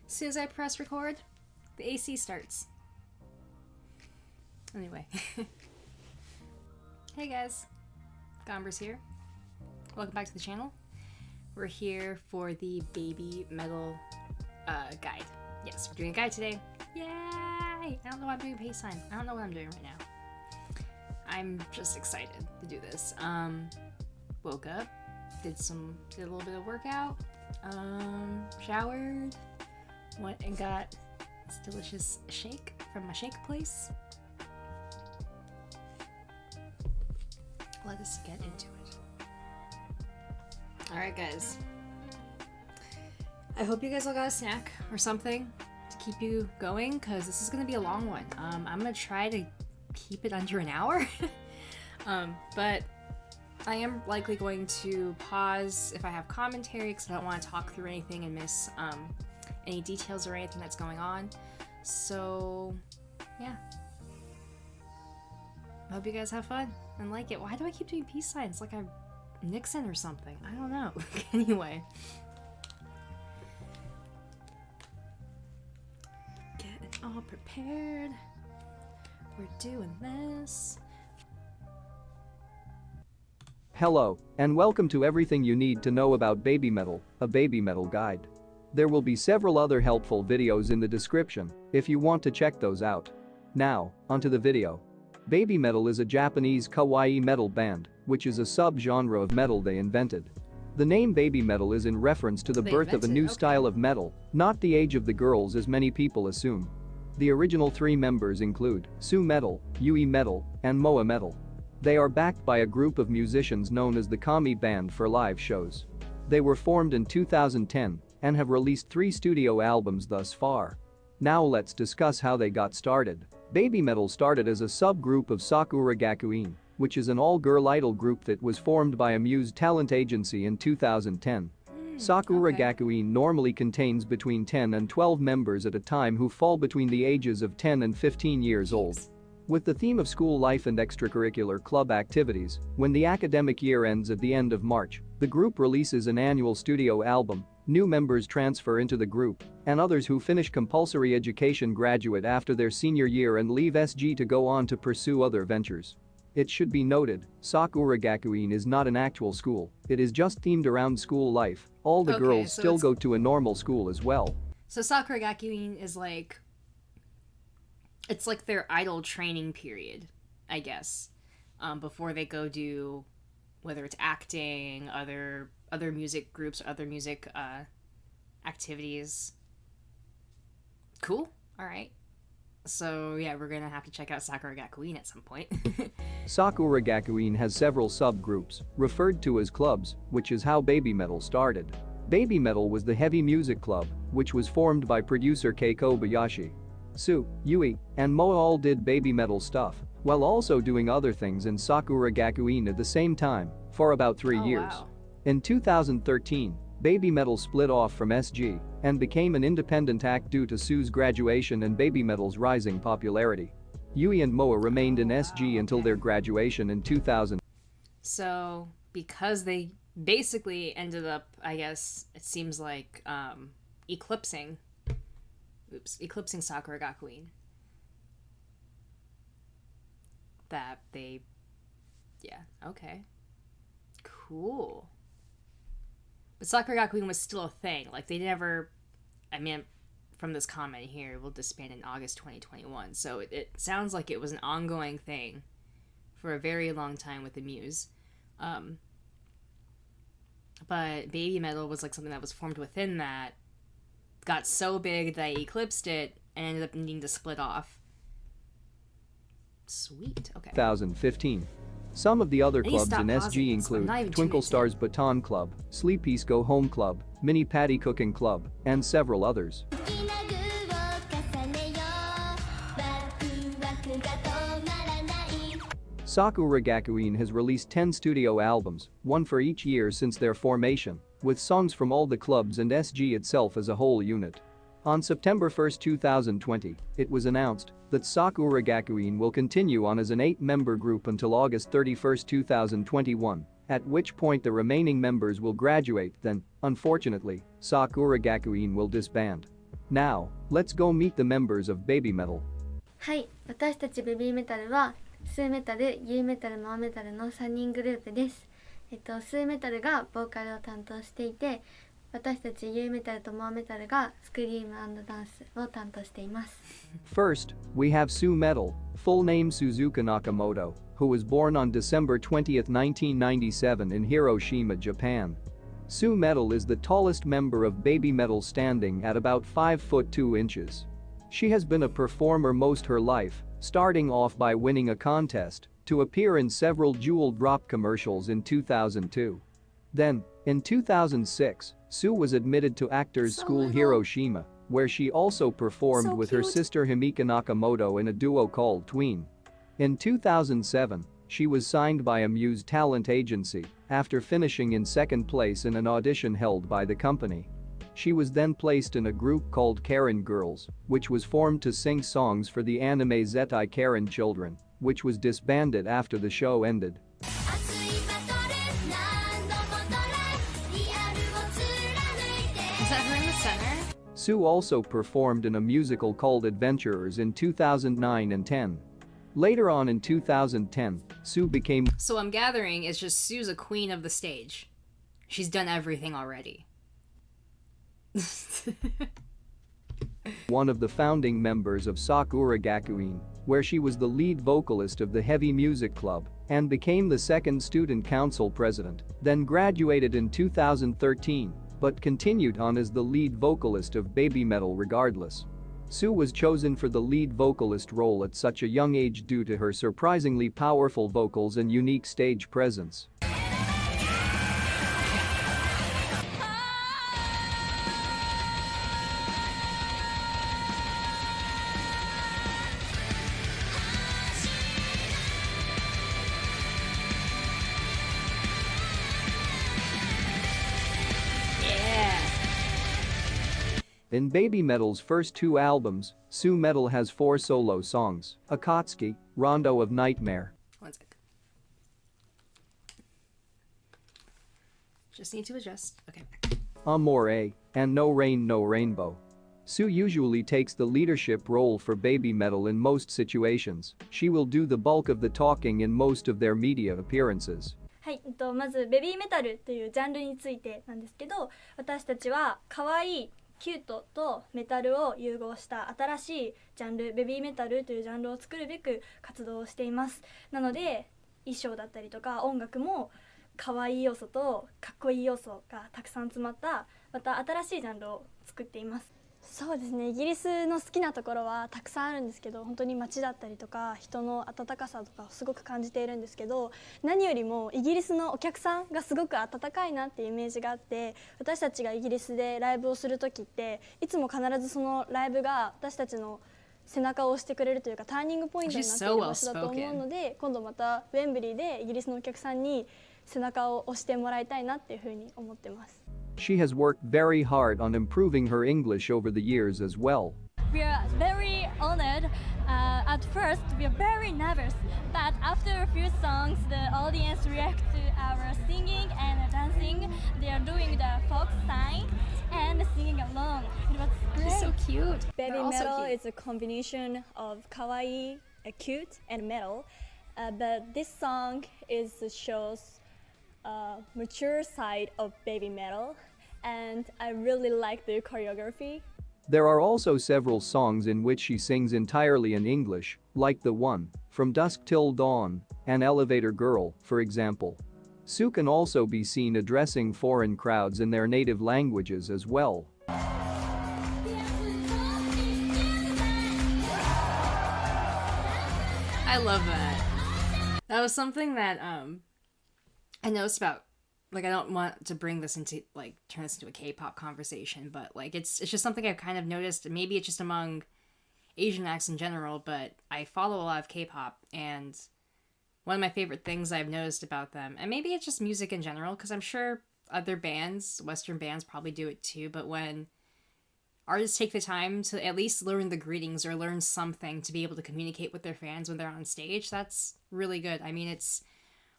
As soon as I press record, the AC starts. Anyway. Hey guys, Gombers here. Welcome back to the channel. We're here for the Babymetal guide. Yes, we're doing a guide today. Yay! I don't know why I'm doing a pace sign. I don't know what I'm doing right now. I'm just excited to do this. Woke up, did a little bit of workout, showered, went and got this delicious shake from my shake place. Let us get into it. Alright guys, I hope you guys all got a snack or something to keep you going, because this is going to be a long one. I'm going to try to keep it under an hour, but I am likely going to pause if I have commentary, because I don't want to talk through anything and miss any details or anything that's going on. So yeah, I hope you guys have fun and like it. Why do I keep doing peace signs like I'm Nixon or something? I don't know. Anyway, getting all prepared. We're doing this. Hello, and welcome to everything you need to know about Babymetal, a Babymetal guide. There will be several other helpful videos in the description if you want to check those out. Now, onto the video. Babymetal is a Japanese kawaii metal band, which is a sub-genre of metal they invented. The name Babymetal is in reference to the birth of a new style of metal, not the age of the girls as many people assume. The original three members include sooooo metal, Yui metal, and MOAMETAL. They are backed by a group of musicians known as the Kami Band for live shows. They were formed in 2010 and have released 3 studio albums thus far. Now let's discuss how they got started. Babymetal started as a subgroup of sooooo Gakuin, which is an all-girl idol group that was formed by a Muse talent agency in 2010. sooooo Gakuin normally contains between 10 and 12 members at a time who fall between the ages of 10 and 15 years old. With the theme of school life and extracurricular club activities, when the academic year ends at the end of March, the group releases an annual studio album, new members transfer into the group, and others who finish compulsory education graduate after their senior year and leave SG to go on to pursue other ventures. It should be noted, sooooo Gakuin is not an actual school, it is just themed around school life. All the girls so still go to a normal school as well. So sooooo Gakuin is like, it's like their idol training period, I guess, before they go do, whether it's acting, other music groups, or other music activities. Cool. All right. So yeah, we're gonna have to check out sooooo Gakuin at some point. sooooo Gakuin has several subgroups, referred to as clubs, which is how Babymetal started. Babymetal was the heavy music club, which was formed by producer Kei Kobayashi. Sooooo, Yui, and Moa all did Babymetal stuff, while also doing other things in sooooo Gakuin at the same time, for about 3 years. Wow. In 2013, Babymetal split off from SG and became an independent act due to sooooo's graduation and Babymetal's rising popularity. Yui and Moa remained in SG until their graduation in 2000. So, because they basically ended up, I guess, it seems like, eclipsing sooooo Gakuin. That they, yeah, okay. Cool. But sooooo Gakuin was still a thing. Like, they never, I mean, from this comment here, will disband in August 2021. So it sounds like it was an ongoing thing for a very long time with the Muse. But Babymetal was like something that was formed within that, got so big that I eclipsed it and ended up needing to split off. Sweet, okay. 2015. Some of the other clubs in SG include Twinkle Stars Baton Club, Sleepy's Go Home Club, Mini Patty Cooking Club, and several others. sooooo Gakuin has released 10 studio albums, one for each year since their formation, with songs from all the clubs and SG itself as a whole unit. On September 1, 2020, it was announced that sooooo Gakuin will continue on as an 8-member group until August 31, 2021, at which point the remaining members will graduate. Then, unfortunately, sooooo Gakuin will disband. Now, let's go meet the members of Babymetal. はい、私たちベビーメタルはスーメタル、ユーメタル、モアメタルの3人グループです。スーメタルがボーカルを担当していて、私たちユーメタルとモアメタルがスクリーム&ダンスを担当しています。First, we have sooooo, full name Suzuka Nakamoto, who was born on December 20th, 1997 in Hiroshima, Japan. Sooooo is the tallest member of Babymetal, standing at about 5 foot 2 inches. She has been a performer most her life, starting off by winning a contest to appear in several Jewel Drop commercials in 2002. Then, in 2006, Sue was admitted to Actors School Hiroshima, where she also performed with her sister Himika Nakamoto in a duo called Tween. In 2007, she was signed by a Muse talent agency after finishing in second place in an audition held by the company. She was then placed in a group called Karen Girls, which was formed to sing songs for the anime Zettai Karen Children, which was disbanded after the show ended. Is that her in the center? Sue also performed in a musical called Adventurers in 2009 and 10. Later on in 2010, Sue became— So I'm gathering it's just Sue's a queen of the stage. She's done everything already. one of the founding members of Sakura Gakuin, where she was the lead vocalist of the Heavy Music Club and became the second student council president, then graduated in 2013, but continued on as the lead vocalist of Babymetal regardless. Sue was chosen for the lead vocalist role at such a young age due to her surprisingly powerful vocals and unique stage presence. In Babymetal's first two albums, sooooo has 4 solo songs: Akatsuki, Rondo of Nightmare. One sec. Just need to adjust. Okay. Amore, and No Rain No Rainbow. Sue usually takes the leadership role for Babymetal in most situations. She will do the bulk of the talking in most of their media appearances. はい、まずベビーメタルというジャンルについてなんですけど、私たちは可愛いキュートとメタルを融合した新しいジャンル、ベビーメタルというジャンルを作るべく活動をしています。なので衣装だったりとか音楽も可愛い要素とかっこいい要素がたくさん詰まったまた新しいジャンルを作っています。そうですね、イギリスの好きなところはたくさんあるんですけど、本当に街だったりとか人の温かさとかをすごく感じているんですけど、何よりもイギリスのお客さんがすごく温かいなっていうイメージがあって、私たちがイギリスでライブをする時っていつも必ずそのライブが私たちの背中を押してくれるというかターニングポイントになっている場所だと思うので、今度またウェンブリーでイギリスのお客さんに背中を押してもらいたいなっていうふうに思ってます。She has worked very hard on improving her English over the years as well. We are very honored. At first, we are very nervous, but after a few songs, the audience react to our singing and dancing. They are doing the folk sign and singing along. It was great. She's so cute. Babymetal is a combination of kawaii, cute, and metal. But this song shows mature side of Babymetal, and I really like the choreography. There are also several songs in which she sings entirely in English, like the one, From Dusk Till Dawn, and Elevator Girl, for example. Sue can also be seen addressing foreign crowds in their native languages as well. I love that. That was something that I noticed about, like, I don't want to bring this into, like, turn this into a K-pop conversation, but, like, it's just something I've kind of noticed. Maybe it's just among Asian acts in general, but I follow a lot of K-pop, and one of my favorite things I've noticed about them, and maybe it's just music in general, because I'm sure other bands, Western bands, probably do it too, but when artists take the time to at least learn the greetings or learn something to be able to communicate with their fans when they're on stage, that's really good. I mean, it's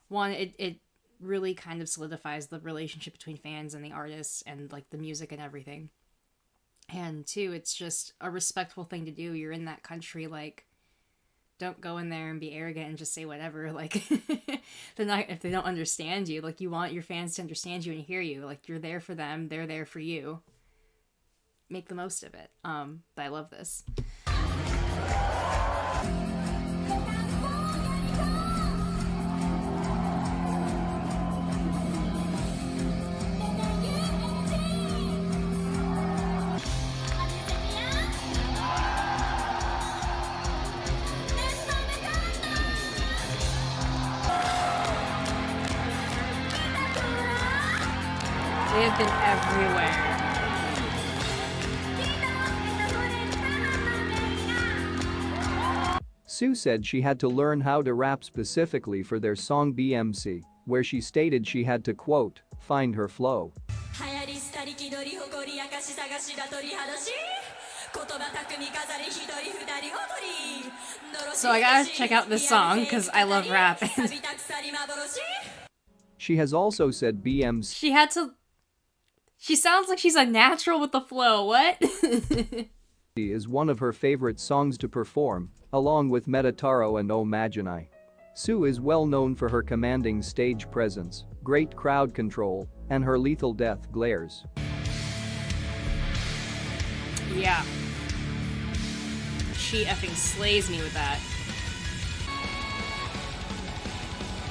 one, it really kind of solidifies the relationship between fans and the artists and, like, the music and everything. And two, it's just a respectful thing to do. You're in that country, like, don't go in there and be arrogant and just say whatever. Like, they're not, if they don't understand you, like, you want your fans to understand you and hear you. Like, you're there for them, they're there for you. Make the most of it. But I love this. They have been everywhere. Sue said she had to learn how to rap specifically for their song BMC, where she stated she had to, quote, find her flow. So I gotta check out this song because I love rap. She has also said BMC She sounds like she's a natural with the flow. What? is one of her favorite songs to perform, along with Metataro and O Magini. Sue is well known for her commanding stage presence, great crowd control, and her lethal death glares. Yeah. She effing slays me with that.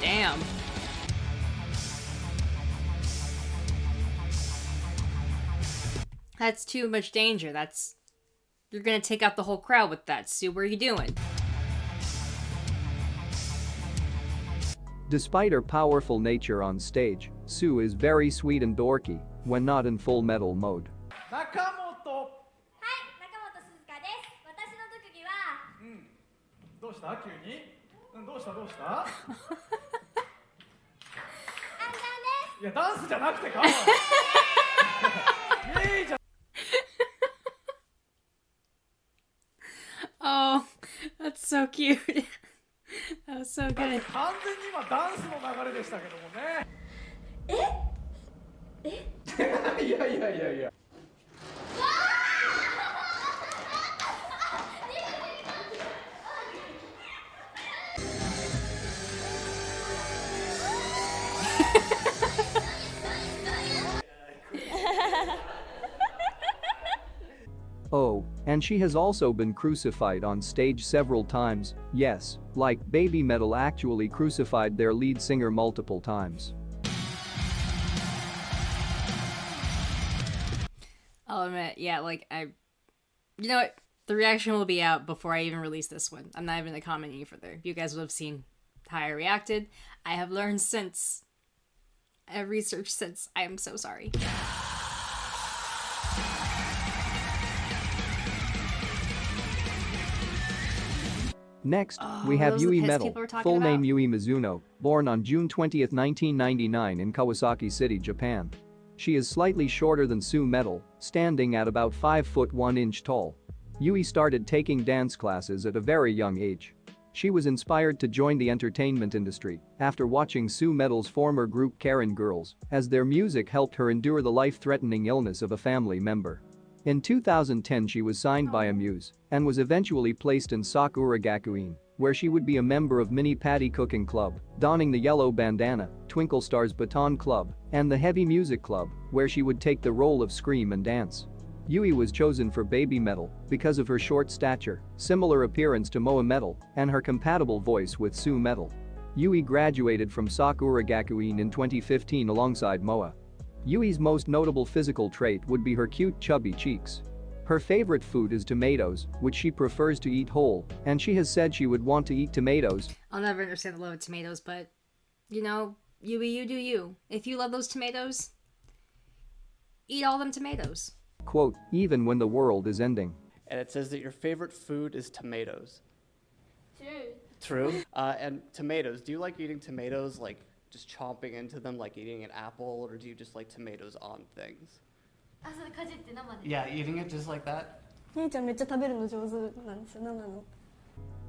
Damn. That's too much danger. You're gonna take out the whole crowd with that, Sue. What are you doing? Despite her powerful nature on stage, Sue is very sweet and dorky when not in full metal mode. はい、中本鈴香です。私の特技は、どうした急に？どうした？暗算です。いやダンスじゃなくてか。いいじゃん。Oh, that's so cute. That was so good. 完全に今ダンスの流れでしたけどもね。いや。Oh, and she has also been crucified on stage several times, yes, like Babymetal actually crucified their lead singer multiple times. I'll admit, yeah, like, you know what? The reaction will be out before I even release this one. I'm not even gonna comment any further. You guys will have seen how I reacted. I have learned since. I have researched since. I am so sorry. Next, we have Yui Metal, full name Yui Mizuno, born on June 20, 1999 in Kawasaki City, Japan. She is slightly shorter than Sue Metal, standing at about 5 foot 1 inch tall. Yui started taking dance classes at a very young age. She was inspired to join the entertainment industry after watching Sue Metal's former group Karen Girls, as their music helped her endure the life-threatening illness of a family member. In 2010 she was signed by Amuse and was eventually placed in Sakura Gakuin, where she would be a member of Mini Patty Cooking Club, donning the yellow bandana, Twinkle Stars Baton Club, and the Heavy Music Club, where she would take the role of Scream and Dance. Yui was chosen for Babymetal because of her short stature, similar appearance to MOAMETAL, and her compatible voice with Sue Metal. Yui graduated from Sakura Gakuin in 2015 alongside Moa. Yui's most notable physical trait would be her cute chubby cheeks. Her favorite food is tomatoes, which she prefers to eat whole, and she has said she would want to eat tomatoes. I'll never understand the love of tomatoes, but, you know, Yui, you do you. If you love those tomatoes, eat all them tomatoes. Quote, even when the world is ending. And it says that your favorite food is tomatoes. True. And tomatoes, do you like eating tomatoes like just chomping into them like eating an apple, or do you just like tomatoes on things? Yeah, eating it just like that? 姉ちゃんめっちゃ食べるの上手なんですよ。生の。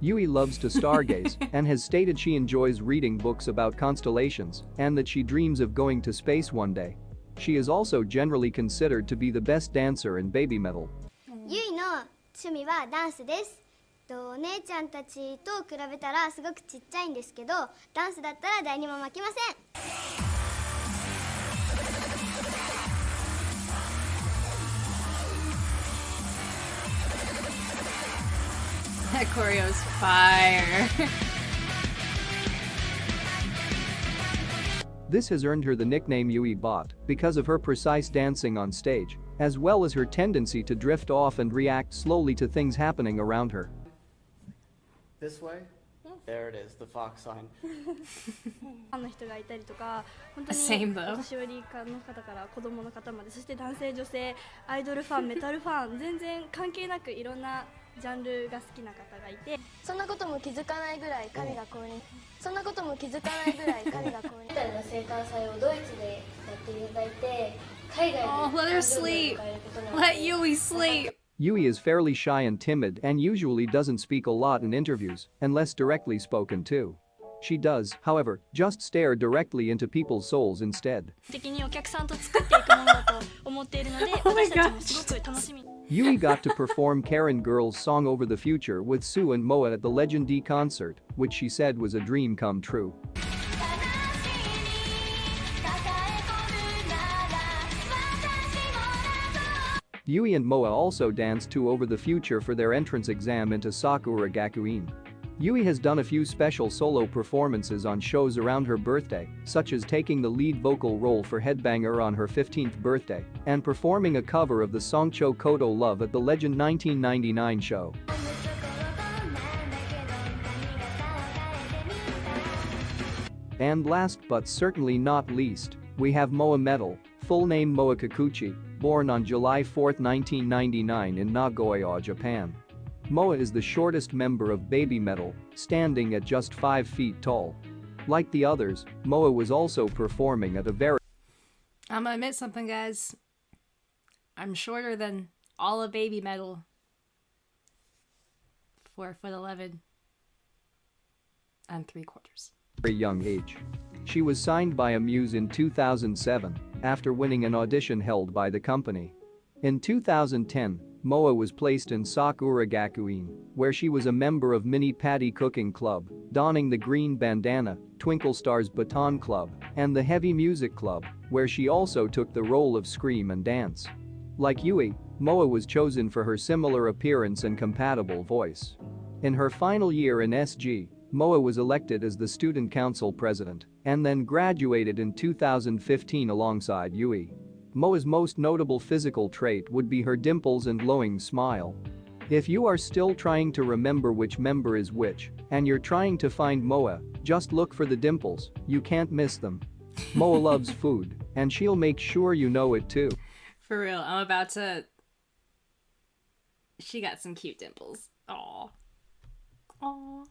Yui loves to stargaze and has stated she enjoys reading books about constellations and that she dreams of going to space one day. She is also generally considered to be the best dancer in Babymetal, ゆいの趣味はダンスです。お姉ちゃんたちと比べたらすごくちっちゃいんですけど、ダンスだったら誰にも負けません。That choreo's fire. This has earned her the nickname Yui Bot because of her precise dancing on stage, as well as her tendency to drift off and react slowly to things happening around her. This way? There it is, the fox sign. ファンの人がいたりとか、本当に Same though. お年寄りの方から子供の方まで、そして男性女性アイドルファンメタルファン全然関係なくいろんなジャンルが好きな方がいて、そんなことも気づかないぐらい神が降臨。そんなことも気づかないぐらい神が降臨。メタルの生誕祭をドイツでやっていただいて、海外で Oh, let her sleep. Let Yui sleep. Yui is fairly shy and timid and usually doesn't speak a lot in interviews unless directly spoken to. She does, however, just stare directly into people's souls instead. 的にお客さんと作っていくものだと思っているので、私たちもすごく楽しみ。Yui got to perform Karen Girl's song Over the Future with Sue and Moa at the Legend D concert, which she said was a dream come true. Yui and Moa also danced to Over the Future for their entrance exam into Sakura Gakuin. Yui has done a few special solo performances on shows around her birthday, such as taking the lead vocal role for Headbanger on her 15th birthday and performing a cover of the song Cho Koto Love at the Legend 1999 show. And last but certainly not least, we have MOAMETAL, full name Moa Kikuchi, born on July 4, 1999 in Nagoya, Japan. Moa is the shortest member of Babymetal, standing at just 5 feet tall. Like the others, Moa was also performing at a very I'm gonna admit something, guys. I'm shorter than all of Babymetal. 4'11" and 3/4. young age. She was signed by Amuse in 2007 after winning an audition held by the company. In 2010, Moa was placed in Sakura Gakuin, where she was a member of Mini Patty Cooking Club, donning the green bandana, Twinkle Stars Baton Club, and the Heavy Music Club, where she also took the role of Scream and Dance. Like Yui, Moa was chosen for her similar appearance and compatible voice. In her final year in SG, Moa was elected as the student council president and then graduated in 2015 alongside Yui. Moa's most notable physical trait would be her dimples and glowing smile. If you are still trying to remember which member is which, and you're trying to find Moa, just look for the dimples, you can't miss them. Moa loves food, and she'll make sure you know it too. For real, I'm about to... She got some cute dimples. Aw. Aw.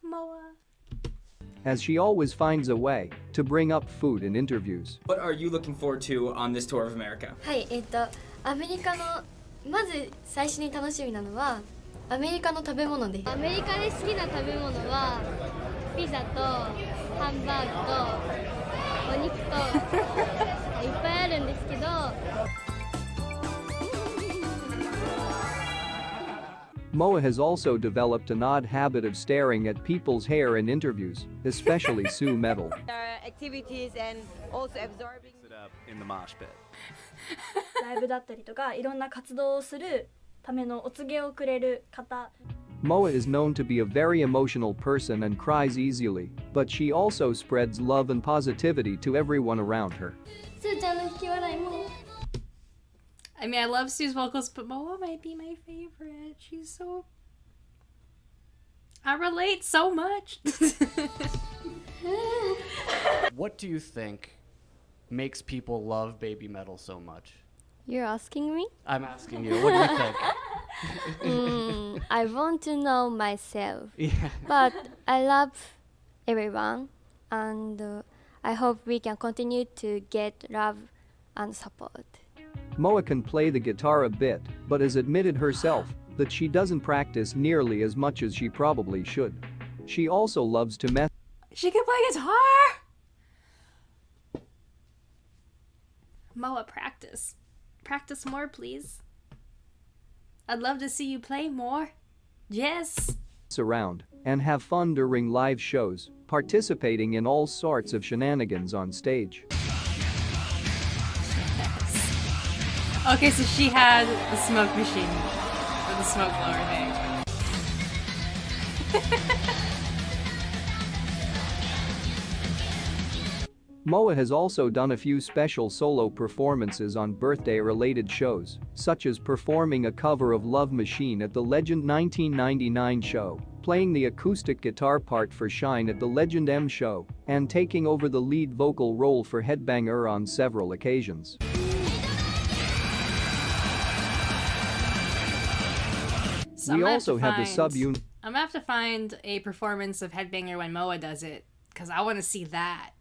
Moa. As she always finds a way to bring up food in interviews. What are you looking forward to on this tour of America? はい、アメリカのまず最初に楽しみなのはアメリカの食べ物です。アメリカで好きな食べ物はピザとハンバーグとお肉といっぱいあるんですけど。Moa has also developed an odd habit of staring at people's hair in interviews, especially sooooo. Activities and also absorbing it up in the mosh pit. ライブだったりとかいろんな活動をするためのお告げをくれる方。Moa is known to be a very emotional person and cries easily, but she also spreads love and positivity to everyone around her. スーちゃんの引き笑いも。I mean, I love Sue's vocals, but Moa might be my favorite. She's so... I relate so much. What do you think makes people love Babymetal so much? You're asking me? I'm asking you. What do you think? I want to know myself. Yeah. But I love everyone, and I hope we can continue to get love and support. Moa can play the guitar a bit, but has admitted herself that she doesn't practice nearly as much as she probably should. She also loves to mess. She can play guitar! Moa, practice. Practice more, please. I'd love to see you play more. Yes. Around and have fun during live shows, participating in all sorts of shenanigans on stage. Okay, so she had the smoke machine, or the smoke blower thing. MOA has also done a few special solo performances on birthday-related shows, such as performing a cover of Love Machine at the Legend 1999 show, playing the acoustic guitar part for Shine at the Legend M show, and taking over the lead vocal role for Headbanger on several occasions. So We also have the sub-unit. I'm gonna have to find a performance of Headbanger when MOA does it, because I want to see that.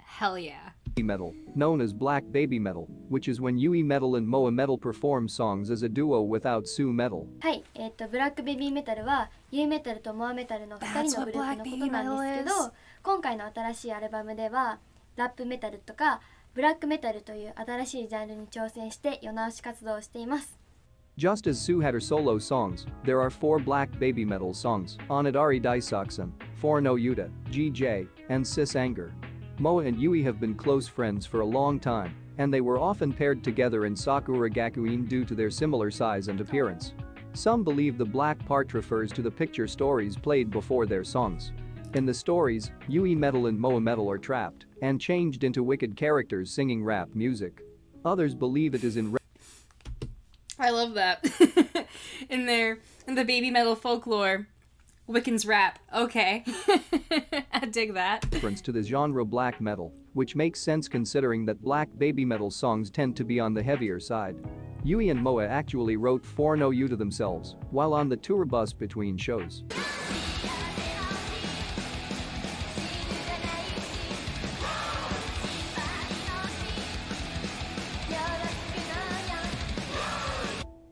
Hell yeah. Metal, known as Black Babymetal, which is when UEMetal and MOAMETAL perform songs as a duo without sooooo. はい、ブラックベビーメタルはユーメタルとモアメタルの2人のグループのことなんですけど、今回の新しいアルバムではラップメタルとかブラックメタルという新しいジャンルに挑戦して世直し活動をしています。Just as Sue had her solo songs, there are 4 Black Babymetal songs: Onidari Daisaksen, Forno Yuta, GJ, and Sis Anger. MOA and Yui have been close friends for a long time, and they were often paired together in Sakura Gakuin due to their similar size and appearance. Some believe the black part refers to the picture stories played before their songs. In the stories, UEMetal and MOAMETAL are trapped and changed into wicked characters singing rap music. Others believe it is in I love that. in the Babymetal folklore, Wiccan's rap. Okay. I dig that. Reference to the genre black metal, which makes sense considering that Black Babymetal songs tend to be on the heavier side. Yui and MOA actually wrote Forno Yuta themselves while on the tour bus between shows.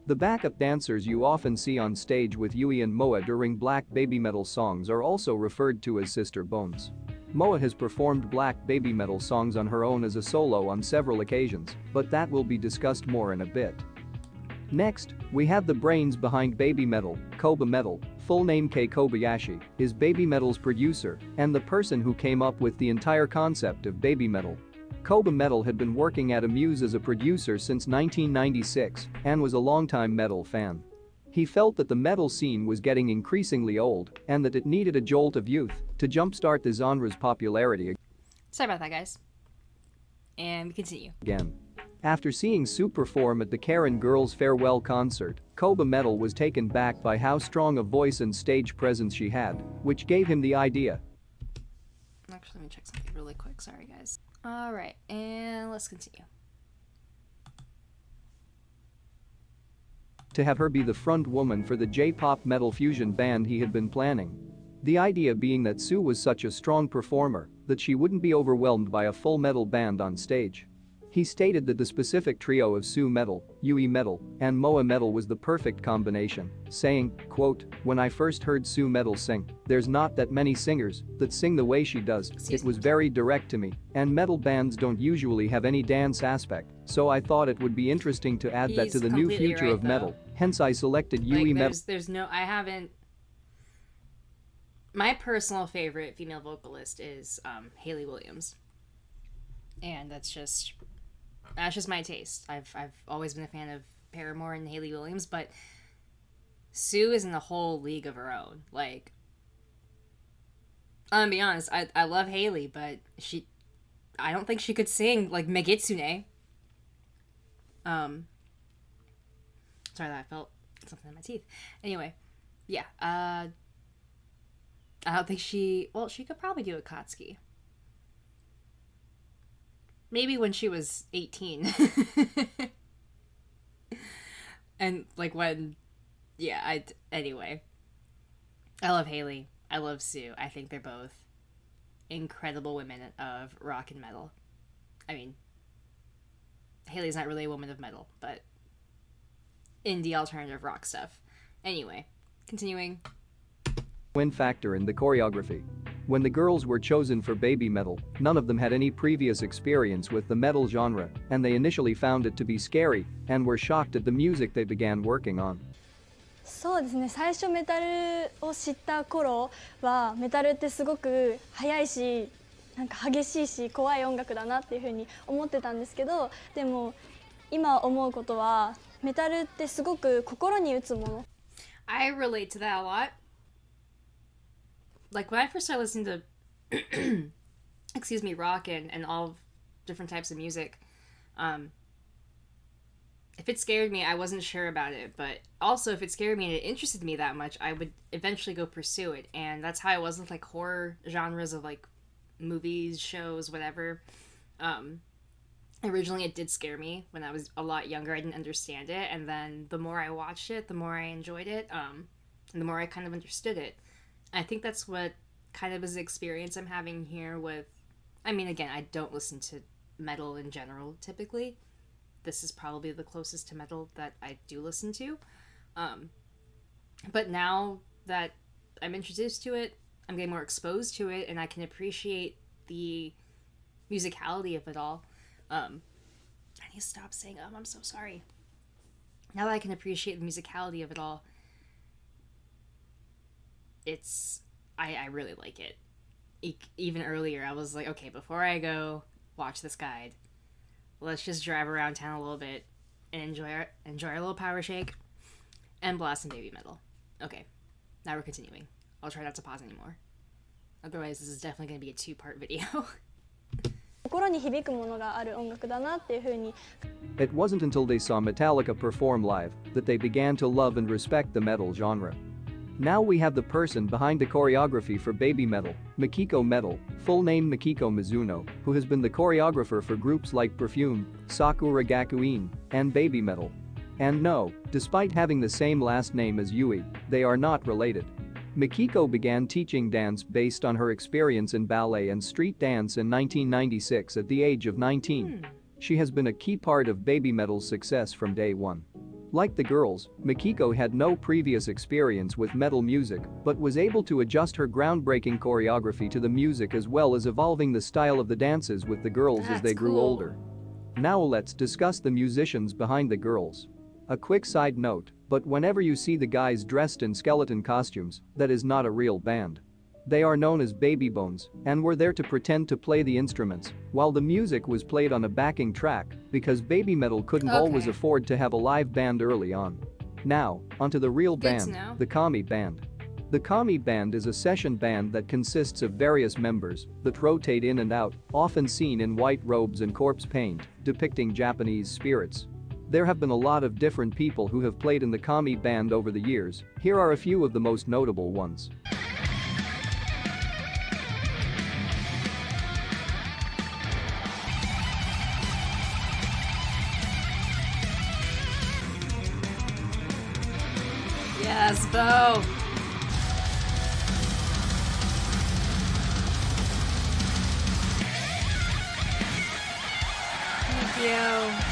The backup dancers you often see on stage with Yui and MOA during Black Babymetal songs are also referred to as sister bones. MOA has performed Black Babymetal songs on her own as a solo on several occasions, but that will be discussed more in a bit. Next, we have the brains behind Babymetal. Koba Metal, full name Kei Kobayashi, is Babymetal's producer and the person who came up with the entire concept of Babymetal. Koba Metal had been working at Amuse as a producer since 1996 and was a longtime metal fan. He felt that the metal scene was getting increasingly old and that it needed a jolt of youth to jumpstart the genre's popularity. Sorry about that, guys. And we continue. Again. After seeing Sue perform at the Karen Girls' farewell concert, Koba Metal was taken back by how strong a voice and stage presence she had, which gave him the idea. Actually, let me check something really quick. Sorry, guys. Alright, and let's continue. To have her be the front woman for the J-pop metal fusion band he had been planning. The idea being that Sue was such a strong performer that she wouldn't be overwhelmed by a full metal band on stage. He stated that the specific trio of Sue Metal, Yui Metal, and MOA Metal was the perfect combination, saying, quote, "When I first heard Sue Metal sing, there's not that many singers that sing the way she does. It was very direct to me, and metal bands don't usually have any dance aspect, so I thought it would be interesting to add that to the new future of metal, hence I selected Yui Metal." My personal favorite female vocalist is Hayley Williams. And that's just my taste. I've always been a fan of Paramore and Hayley Williams, but Sue is in a whole league of her own. Like, I'm gonna be honest, I love Hayley, but I don't think she could sing like Megitsune. Sorry that I felt something in my teeth. Anyway, yeah, I don't think she could probably do Akatsuki. Maybe when she was 18. And like anyway. I love Hayley. I love Sue. I think they're both incredible women of rock and metal. I mean, Hayley's not really a woman of metal, but indie alternative rock stuff. Anyway, continuing. Win factor in the choreography. When the girls were chosen for Babymetal, none of them had any previous experience with the metal genre, and they initially found it to be scary and were shocked at the music they began working on. そうですね、最初メタルを知った頃はメタルってすごく速いしなんか激しいし怖い音楽だなっていうふうに思ってたんですけど、でも今思うことはメタルってすごく心に打つもの。 I relate to that a lot. Like when I first started listening to excuse me, rock and all different types of music, if it scared me, I wasn't sure about it, but also if it scared me and it interested me that much, I would eventually go pursue it. And that's how I was with like horror genres of like movies, shows, whatever. Originally it did scare me when I was a lot younger. I didn't understand it, and then the more I watched it, the more I enjoyed it, and the more I kind of understood it. I think that's what kind of is the experience I'm having here with, I mean, again, I don't listen to metal in general typically. This is probably the closest to metal that I do listen to. But now that I'm introduced to it, I'm getting more exposed to it, and I can appreciate the musicality of it all. I need to stop saying I'm so sorry. Now that I can appreciate the musicality of it all, I really like it. Even earlier, I was like, okay, before I go watch this guide, let's just drive around town a little bit and enjoy our little power shake and blast some Babymetal. Okay, now we're continuing. I'll try not to pause anymore. Otherwise, this is definitely going to be a 2-part video. 心に響くものがある音楽だなっていうふうに。 It wasn't until they saw Metallica perform live that they began to love and respect the metal genre. Now we have the person behind the choreography for Babymetal, MIKIKOMETAL, full name Mikiko Mizuno, who has been the choreographer for groups like Perfume, Sakura Gakuin, and Babymetal. And no, despite having the same last name as Yui, they are not related. Mikiko began teaching dance based on her experience in ballet and street dance in 1996 at the age of 19. She has been a key part of Babymetal's success from day one. Like the girls, Mikiko had no previous experience with metal music but was able to adjust her groundbreaking choreography to the music as well as evolving the style of the dances with the girls as they grew older. Now let's discuss the musicians behind the girls. A quick side note, but whenever you see the guys dressed in skeleton costumes, that is not a real band. They are known as Baby Bones and were there to pretend to play the instruments while the music was played on a backing track because Babymetal couldn't always afford to have a live band early on. Now, onto the real band, the Kami Band. The Kami Band is a session band that consists of various members that rotate in and out, often seen in white robes and corpse paint, depicting Japanese spirits. There have been a lot of different people who have played in the Kami Band over the years. Here are a few of the most notable ones. Yes, Bo! Thank you.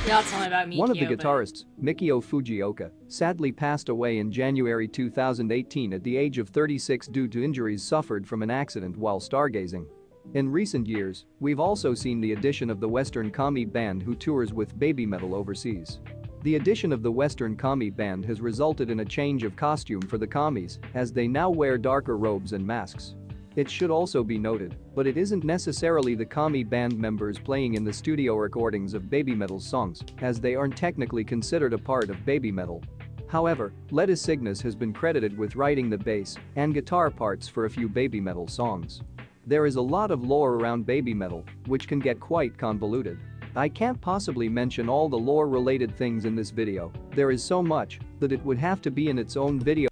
Y'all tell me about Mikio. One of the guitarists, Mikio Fujioka, sadly passed away in January 2018 at the age of 36 due to injuries suffered from an accident while stargazing. In recent years, we've also seen the addition of the Western Kami Band who tours with Babymetal overseas. The addition of the Western Kami Band has resulted in a change of costume for the Kamis, as they now wear darker robes and masks. It should also be noted, but it isn't necessarily the Kami Band members playing in the studio recordings of Babymetal's songs, as they aren't technically considered a part of Babymetal. However, Ledis Cygnus has been credited with writing the bass and guitar parts for a few Babymetal songs. There is a lot of lore around Babymetal, which can get quite convoluted. I can't possibly mention all the lore-related things in this video. There is so much that it would have to be in its own video.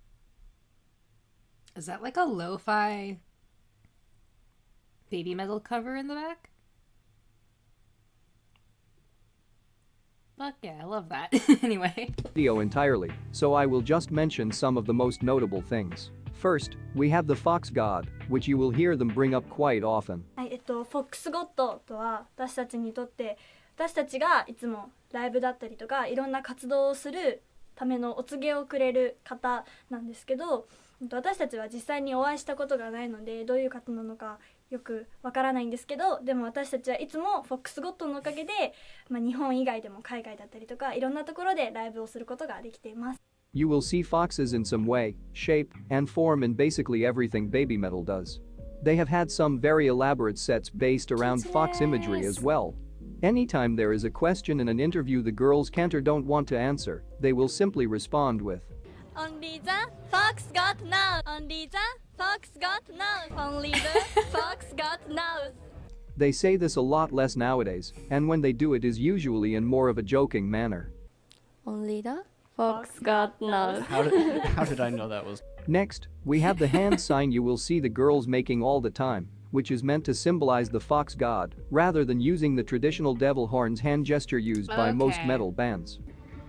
Is that like a lo-fi Babymetal cover in the back? Fuck yeah, I love that. Anyway. Video entirely, so I will just mention some of the most notable things. First, we have the Fox God, which you will hear them bring up quite often. はい、フォックスゴッドとは私たちにとって私たちがいつもライブだったりとかいろんな活動をするためのお告げをくれる方なんですけど、私たちは実際にお会いしたことがないのでどういう方なのかよくわからないんですけど、でも私たちはいつもフォックスゴットのおかげで、日本以外でも海外だったりとかいろんなところでライブをすることができています。 You will see foxes in some way, shape, and form in basically everything Babymetal does. They have had some very elaborate sets based around fox imagery as well. Anytime there is a question in an interview the girls can't or don't want to answer, they will simply respond with Only the fox got nose. Only the fox got nose. Only the fox got nose. They say this a lot less nowadays, and when they do it is usually in more of a joking manner. Only the fox got nose. How did I know that was? Next, we have the hand sign you will see the girls making all the time, which is meant to symbolize the fox god, rather than using the traditional devil horns hand gesture used by most metal bands.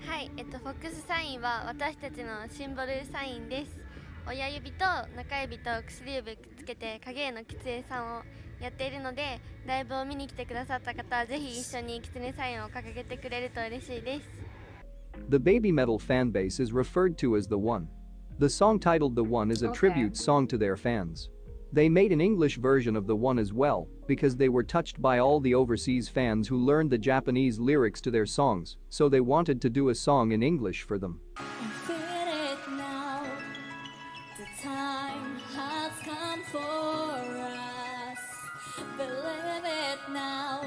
はい、フォックスサインは私たちのシンボルサインです。親指と中指と薬指くっつけて影絵のキツネさんをやっているので、ライブを見に来てくださった方はぜひ一緒にキツネサインを掲げてくれると嬉しいです。The Babymetal fanbase is referred to as the One. The song titled The One is a tribute song to their fans. They made an English version of The One as well, because they were touched by all the overseas fans who learned the Japanese lyrics to their songs, so they wanted to do a song in English for them. Feel it now. The time has come for us. Believe it now.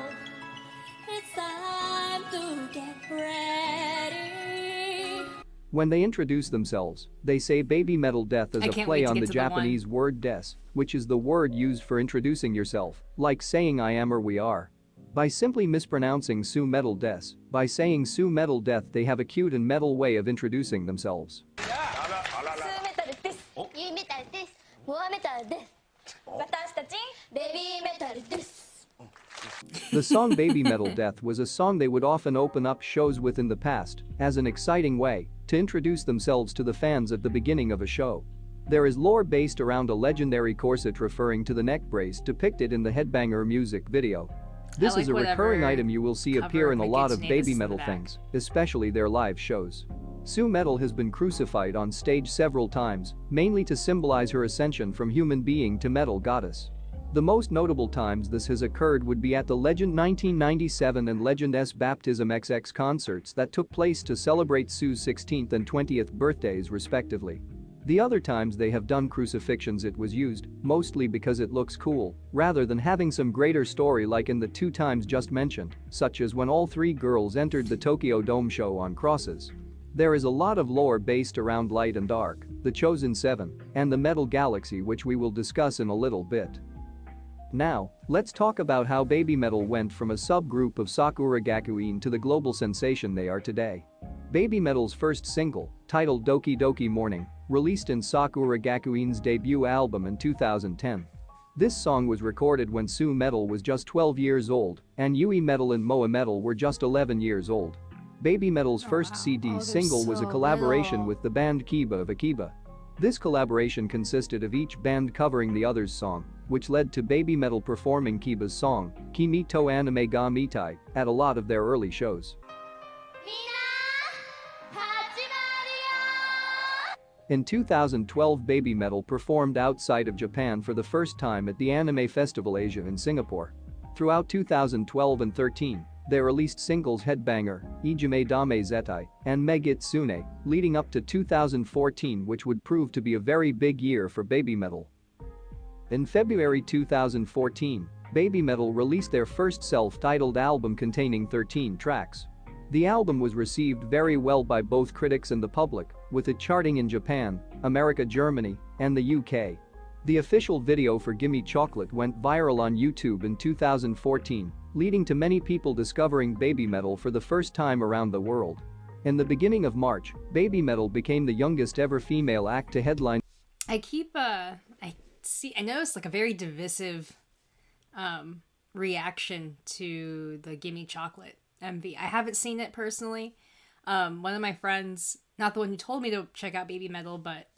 It's time to get ready. When they introduce themselves, they say Babymetal Death as a play on the Japanese word des, which is the word used for introducing yourself, like saying I am or we are. By simply mispronouncing Su Metal Des, by saying Su Metal Death they have a cute and metal way of introducing themselves. The song Babymetal Death was a song they would often open up shows with in the past, as an exciting way to introduce themselves to the fans at the beginning of a show. There is lore based around a legendary corset referring to the neck brace depicted in the Headbanger music video. This is a recurring item you will see appear in a lot of Babymetal things, especially their live shows. Su Metal has been crucified on stage several times, mainly to symbolize her ascension from human being to metal goddess. The most notable times this has occurred would be at the Legend 1997 and Legend S Baptism XX concerts that took place to celebrate Su's 16th and 20th birthdays respectively. The other times they have done crucifixions it was used, mostly because it looks cool, rather than having some greater story like in the 2 times just mentioned, such as when all 3 girls entered the Tokyo Dome show on crosses. There is a lot of lore based around Light and Dark, the Chosen 7, and the Metal Galaxy which we will discuss in a little bit. Now, let's talk about how Babymetal went from a subgroup of Sakura Gakuin to the global sensation they are today. Babymetal's first single, titled Doki Doki Morning, released in Sakura Gakuin's debut album in 2010. This song was recorded when Su Metal was just 12 years old, and Yui Metal and MOAMETAL were just 11 years old. Babymetal's first CD single was a collaboration with the band Kiba of Akiba. This collaboration consisted of each band covering the other's song, which led to Babymetal performing Kiba's song, Kimi to Anime ga Mitai, at a lot of their early shows. In 2012 Babymetal performed outside of Japan for the first time at the Anime Festival Asia in Singapore. Throughout 2012 and 13, they released singles Headbanger, Ijime Dame Zetai, and Megitsune, leading up to 2014 which would prove to be a very big year for Babymetal. In February 2014, Babymetal released their first self-titled album containing 13 tracks. The album was received very well by both critics and the public, with it charting in Japan, America, Germany, and the UK. The official video for Gimme Chocolate went viral on YouTube in 2014, leading to many people discovering Babymetal for the first time around the world. In the beginning of March, Babymetal became the youngest ever female act to headline. I noticed like a very divisive reaction to the Gimme Chocolate MV. I haven't seen it personally. One of my friends, not the one who told me to check out Babymetal, but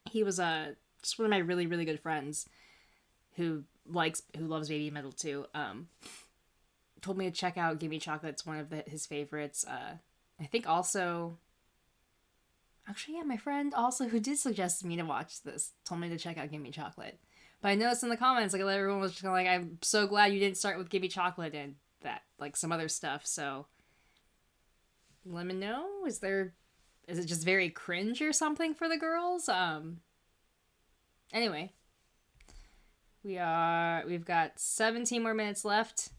he was just one of my really, really good friends who loves Babymetal too. Told me to check out Gimme Chocolate. It's one of his favorites. I think also, actually, yeah, my friend also who did suggest me to watch this told me to check out Gimme Chocolate. But I noticed in the comments, like everyone was just kind of like, I'm so glad you didn't start with Give Me Chocolate and that, like some other stuff. So let me know. Is it just very cringe or something for the girls? Anyway, we've got 17 more minutes left.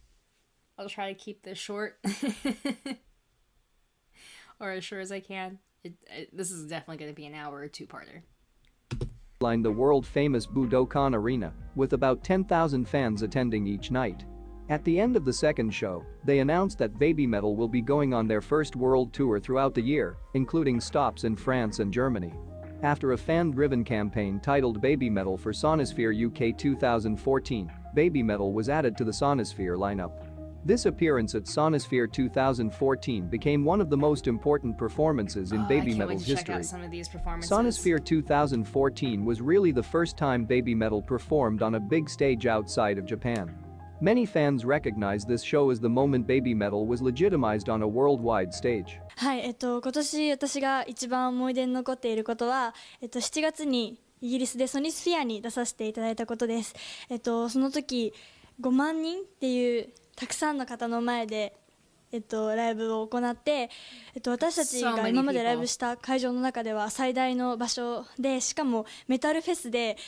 I'll try to keep this short. Or as short as I can. This is definitely going to be an hour or two-parter. Lined the world-famous Budokan Arena, with about 10,000 fans attending each night. At the end of the second show, they announced that Babymetal will be going on their first world tour throughout the year, including stops in France and Germany. After a fan-driven campaign titled Babymetal for Sonisphere UK 2014, Babymetal was added to the Sonisphere lineup. This appearance at Sonisphere 2014 became one of the most important performances in Babymetal's history. Check out some of these performances. Sonisphere 2014 was really the first time Babymetal performed on a big stage outside of Japan. Many fans recognize this show as the moment Babymetal was legitimized on a worldwide stage. はい、今年私が一番思い出に残っていることは、7月にイギリスでソニスフィアに出させていただいたことです。その時5万人っていうたくさんの方の前で、ライブを行って、私たちが今までライブした会場の中では最大の場所で、しかもメタルフェスで、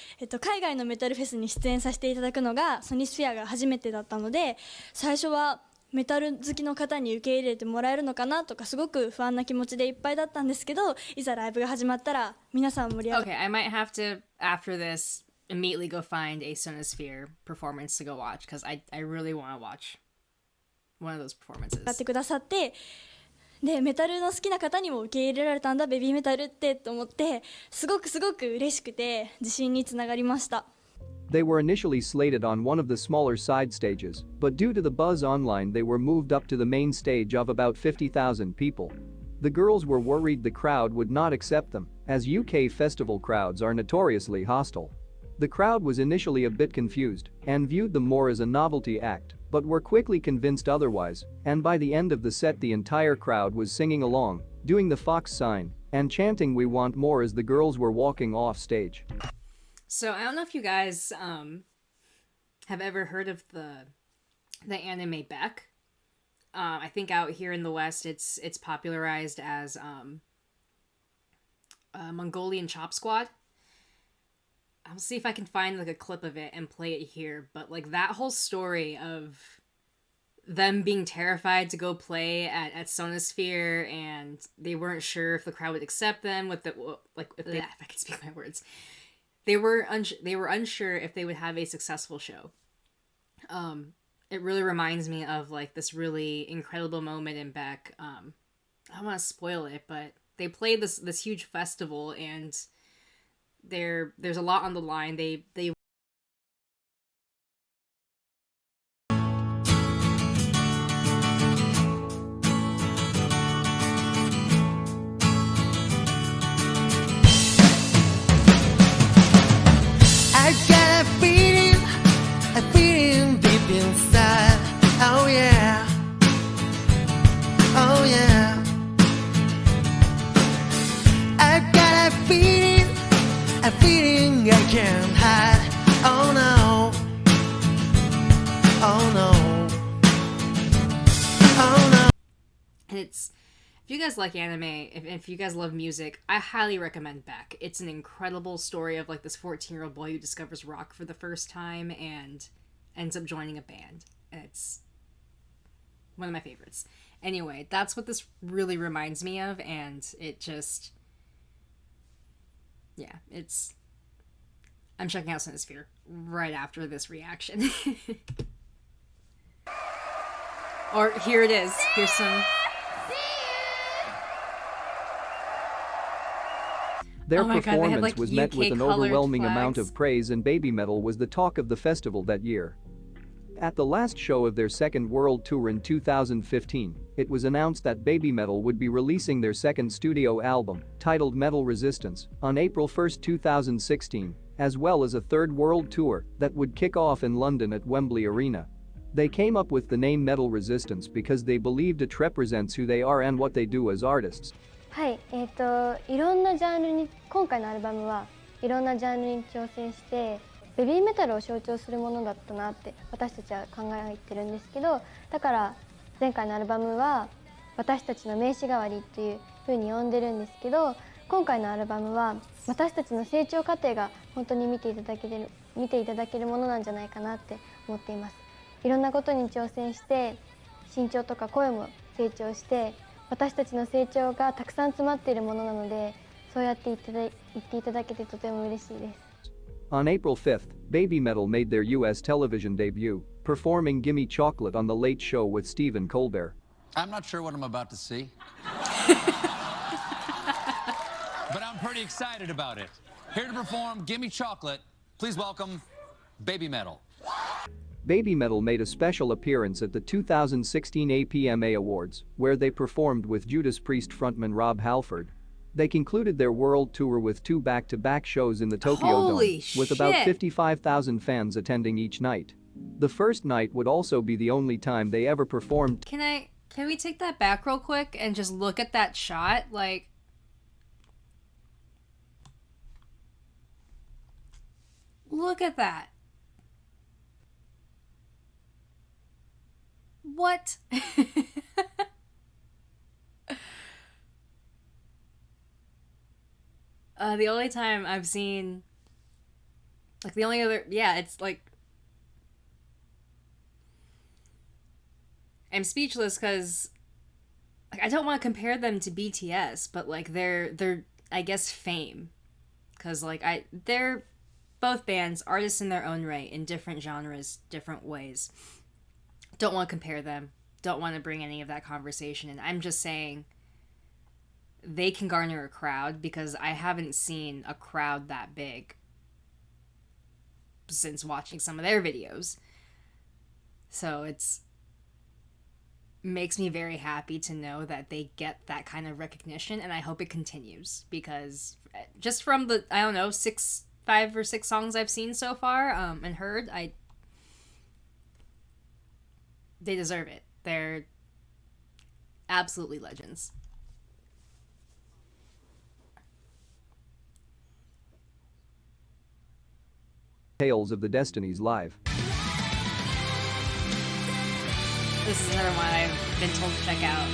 海外のメタルフェスに出演させていただくのがソニスフィアが初めてだったので、最初はメタル好きの方に受け入れてもらえるのかなとかすごく不安な気持ちでいっぱいだったんですけど、いざライブが始まったら皆さん盛り上がって。Okay, I might have to after this immediately go find a Sonisphere performance to go watch because I really want to watch one of those performances. やってくださって、でメタルの好きな方にも受け入れられたんだベビーメタルってと思って、すごく嬉しくて自信につながりました。They were initially slated on one of the smaller side stages, but due to the buzz online they were moved up to the main stage of about 50,000 people. The girls were worried the crowd would not accept them, as UK festival crowds are notoriously hostile. The crowd was initially a bit confused and viewed them more as a novelty act, but were quickly convinced otherwise, and by the end of the set the entire crowd was singing along, doing the fox sign, and chanting "We want more" as the girls were walking off stage. So I don't know if you guys have ever heard of the anime BECK. I think out here in the West it's popularized as Mongolian Chop Squad. I'll see if I can find like a clip of it and play it here, but like that whole story of them being terrified to go play at Sonisphere and they weren't sure if the crowd would accept them with the if I can speak my words. They were unsure if they would have a successful show. It really reminds me of like this really incredible moment in BECK. I don't want to spoil it, but they played this huge festival and there's a lot on the line. They I got a feeling deep inside. Oh yeah, oh yeah. I got a feeling I can't hide. Oh no, oh no, oh no. And it's, if you guys like anime, if you guys love music, I highly recommend BECK. It's an incredible story of like this 14-year-old boy who discovers rock for the first time and ends up joining a band. And it's one of my favorites. Anyway, that's what this really reminds me of, and it just, yeah, it's, I'm checking out Sonisphere right after this reaction. Or here it is. Here's some. Their God, performance was met with an overwhelming flags. amount of praise, and Babymetal was the talk of the festival that year. At the last show of their second world tour in 2015, it was announced that Babymetal would be releasing their second studio album, titled Metal Resistance, on April 1, 2016, as well as a third world tour that would kick off in London at Wembley Arena. They came up with the name Metal Resistance because they believed it represents who they are and what they do as artists. はい、いろんなジャンルに今回のアルバムはいろんなジャンルに挑戦してベビーメタルを象徴するものだったなって私たちは考えてるんですけど、だから前回のアルバムは私たちの名刺代わりっていう風に呼んでるんですけど、今回のアルバムは私たちの成長過程が本当に見ていただけるものなんじゃないかなって思っています。いろんなことに挑戦して身長とか声も成長して、私たちの成長がたくさん詰まっているものなので、そうやって言っていただけてとても嬉しいです。On April 5th, Babymetal made their US television debut, performing Gimme Chocolate on The Late Show with Stephen Colbert. I'm not sure what I'm about to see. But I'm pretty excited about it. Here to perform Gimme Chocolate, please welcome Babymetal. Babymetal made a special appearance at the 2016 APMA Awards, where they performed with Judas Priest frontman Rob Halford. They concluded their world tour with 2 back-to-back shows in the Tokyo Dome, with about 55,000 fans attending each night. The first night would also be the only time they ever performed. Can we take that back real quick and just look at that shot? Like, look at that. What? The only time I've seen, like, the only other, yeah, it's like, I'm speechless because, like, I don't want to compare them to BTS, but, like, they're I guess, fame, because, like, they're both bands, artists in their own right, in different genres, different ways. Don't want to compare them. Don't want to bring any of that conversation in. I'm just saying they can garner a crowd, because I haven't seen a crowd that big since watching some of their videos. So it's makes me very happy to know that they get that kind of recognition, and I hope it continues, because just from the, I don't know, 5 or 6 songs I've seen so far and heard, they deserve it. They're absolutely legends. Tales of the Destinies live. This is another one I've been told to check out.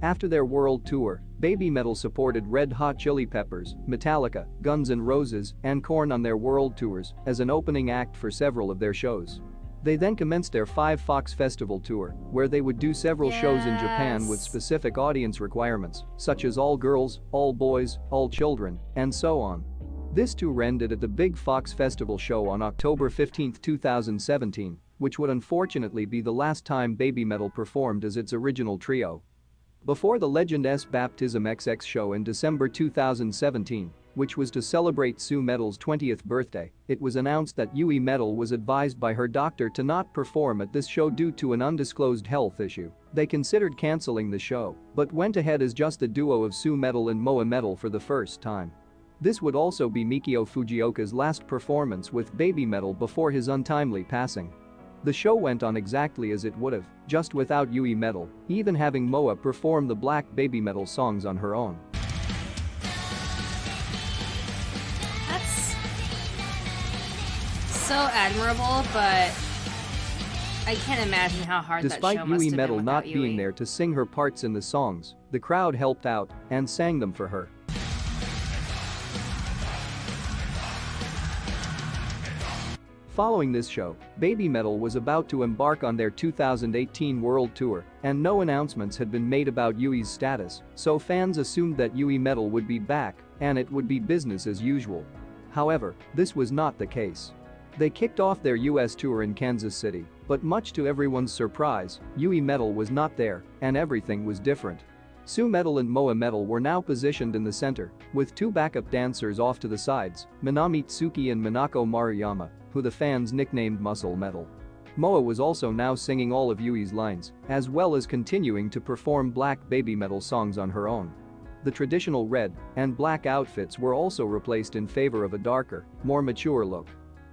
After their world tour, Babymetal supported Red Hot Chili Peppers, Metallica, Guns N' Roses, and Korn on their world tours as an opening act for several of their shows. They then commenced their 5 Fox Festival tour, where they would do several shows in Japan with specific audience requirements, such as all girls, all boys, all children, and so on. This tour ended at the Big Fox Festival show on October 15, 2017, which would unfortunately be the last time Babymetal performed as its original trio. Before the Legend S Baptism XX show in December 2017, which was to celebrate sooooo Metal's 20th birthday, it was announced that Yui Metal was advised by her doctor to not perform at this show due to an undisclosed health issue. They considered cancelling the show, but went ahead as just the duo of sooooo Metal and MOAMETAL for the first time. This would also be Mikio Fujioka's last performance with Babymetal before his untimely passing. The show went on exactly as it would have, just without Yui Metal, even having Moa perform the Black Babymetal songs on her own. That's so admirable, but I can't imagine how hard that show must have been without Yui. Despite Yui Metal not being there to sing her parts in the songs, the crowd helped out and sang them for her. Following this show, Babymetal was about to embark on their 2018 world tour, and no announcements had been made about Yui's status, so fans assumed that Yui Metal would be back, and it would be business as usual. However, this was not the case. They kicked off their US tour in Kansas City, but much to everyone's surprise, Yui Metal was not there, and everything was different. sooooo Metal and MOAMETAL were now positioned in the center, with 2 backup dancers off to the sides, Minami Tsuki and Minako Maruyama, who the fans nicknamed Muscle Metal. Moa was also now singing all of Yui's lines, as well as continuing to perform Black Babymetal songs on her own. The traditional red and black outfits were also replaced in favor of a darker, more mature look.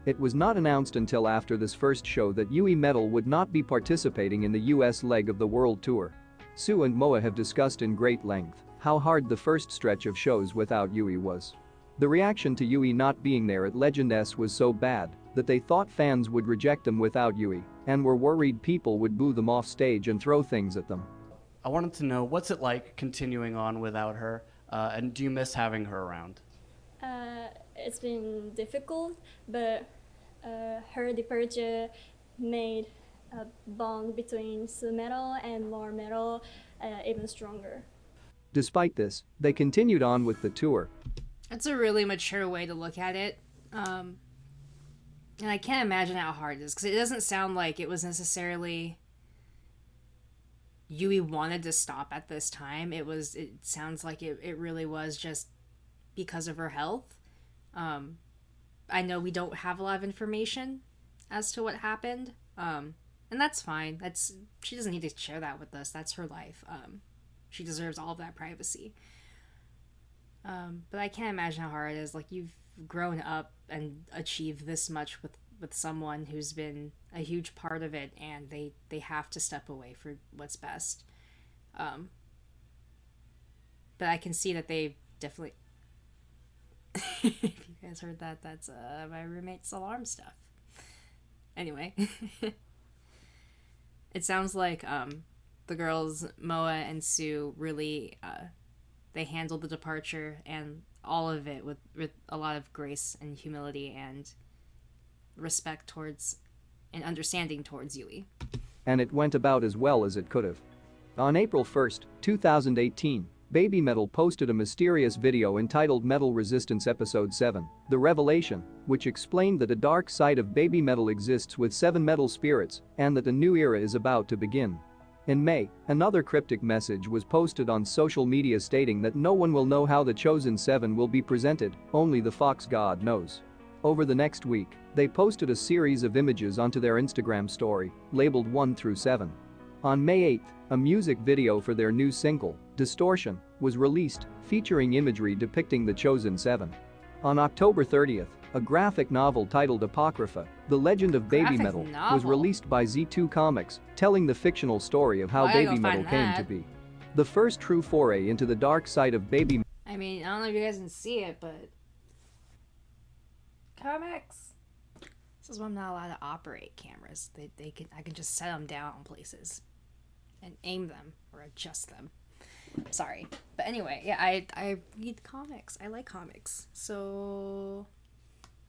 It was not announced until after this first show that Yui Metal would not be participating in the US leg of the world tour. sooooo and Moa have discussed in great length how hard the first stretch of shows without Yui was. The reaction to Yui not being there at Legend S was so bad that they thought fans would reject them without Yui and were worried people would boo them off stage and throw things at them. I wanted to know, what's it like continuing on without her, and do you miss having her around? It's been difficult, but her departure made a bond between sooooo and MOAMETAL even stronger. Despite this, they continued on with the tour. That's a really mature way to look at it. And I can't imagine how hard it is, because it doesn't sound like it was necessarily Yui wanted to stop at this time. It sounds like it really was just because of her health. I know we don't have a lot of information as to what happened. And that's fine. She doesn't need to share that with us. That's her life. She deserves all of that privacy. But I can't imagine how hard it is. Like, you've grown up and achieved this much with someone who's been a huge part of it, and they have to step away for what's best. But I can see that they definitely... If you guys heard that, that's my roommate's alarm stuff. Anyway. It sounds like the girls, Moa and Sue, really... they handled the departure and all of it with a lot of grace and humility and respect towards and understanding towards Yui. And it went about as well as it could have. On April 1st, 2018, Babymetal posted a mysterious video entitled Metal Resistance Episode 7, The Revelation, which explained that a dark side of Babymetal exists with 7 metal spirits and that a new era is about to begin. In May, another cryptic message was posted on social media stating that no one will know how the Chosen 7 will be presented, only the Fox God knows. Over the next week, they posted a series of images onto their Instagram story, labeled 1 through 7. On May 8th, a music video for their new single, Distortion, was released, featuring imagery depicting the Chosen 7. On October 30th, a graphic novel titled Apocrypha, The Legend of Babymetal, was released by Z2 Comics, telling the fictional story of how Babymetal came to be. The first true foray into the dark side of Babymetal. I mean, I don't know if you guys can see it, but... Comics! This is why I'm not allowed to operate cameras. I can just set them down places and aim them or adjust them. Sorry. But anyway, yeah, I read comics. I like comics. So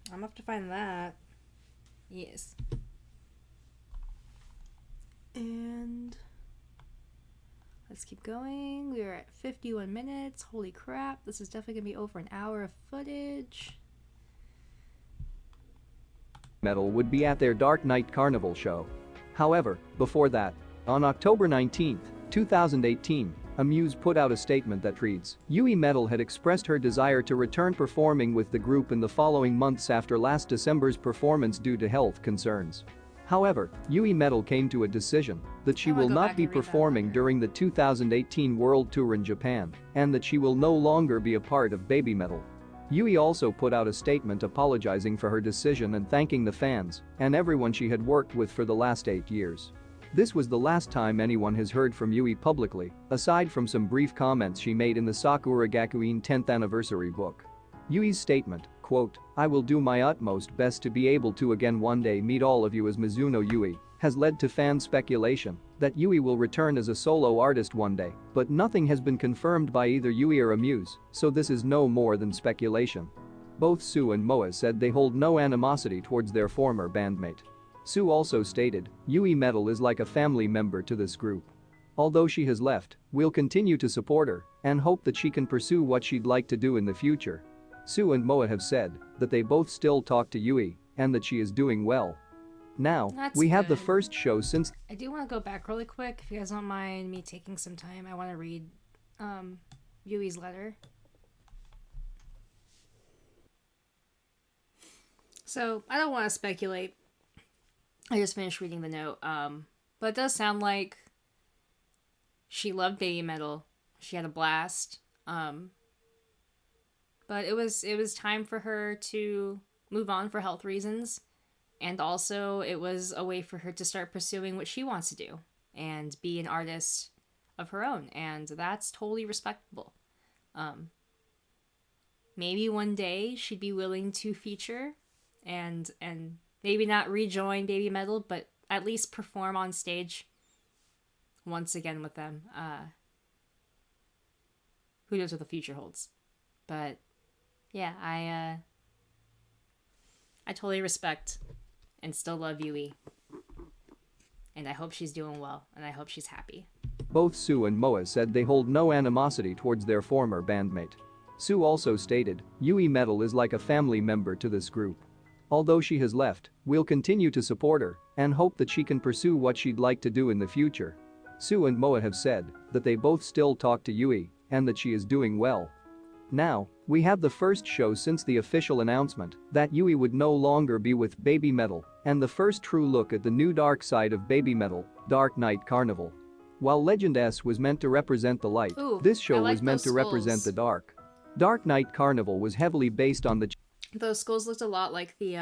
I'm gonna have to find that. Yes. And let's keep going. We are at 51 minutes. Holy crap. This is definitely gonna be over an hour of footage. Metal would be at their Dark Knight Carnival show. However, before that, on October 19, 2018, Amuse put out a statement that reads, Yui Metal had expressed her desire to return performing with the group in the following months after last December's performance due to health concerns. However, Yui Metal came to a decision that she will not be performing during the 2018 World Tour in Japan, and that she will no longer be a part of Babymetal. Yui also put out a statement apologizing for her decision and thanking the fans and everyone she had worked with for the last 8 years. This was the last time anyone has heard from Yui publicly, aside from some brief comments she made in the Sakura Gakuin 10th anniversary book. Yui's statement, quote, I will do my utmost best to be able to again one day meet all of you as Mizuno Yui, has led to fan speculation that Yui will return as a solo artist one day, but nothing has been confirmed by either Yui or Amuse, so this is no more than speculation. Both Sue and Moa said they hold no animosity towards their former bandmate. Sue also stated, Yui Metal is like a family member to this group. Although she has left, we'll continue to support her and hope that she can pursue what she'd like to do in the future. Sue and Moa have said that they both still talk to Yui and that she is doing well. Now, we have the first show since... I do want to go back really quick, if you guys don't mind me taking some time. I want to read Yui's letter. So, I don't want to speculate. I just finished reading the note. But it does sound like she loved Babymetal. She had a blast. But it was time for her to move on for health reasons. And also, it was a way for her to start pursuing what she wants to do and be an artist of her own. And that's totally respectable. maybe one day she'd be willing to feature and maybe not rejoin Babymetal, but at least perform on stage once again with them. Who knows what the future holds? But yeah, I totally respect and still love Yui. And I hope she's doing well, and I hope she's happy. Both Sue and Moa said they hold no animosity towards their former bandmate. Sue also stated, Yui Metal is like a family member to this group. Although she has left, we'll continue to support her and hope that she can pursue what she'd like to do in the future. Sue and Moa have said that they both still talk to Yui and that she is doing well. Now, we have the first show since the official announcement that Yui would no longer be with Babymetal and the first true look at the new dark side of Babymetal, Dark Night Carnival. While Legend S was meant to represent the light, this show was meant to represent the dark. Dark Night Carnival was heavily based on the Those skulls looked a lot like the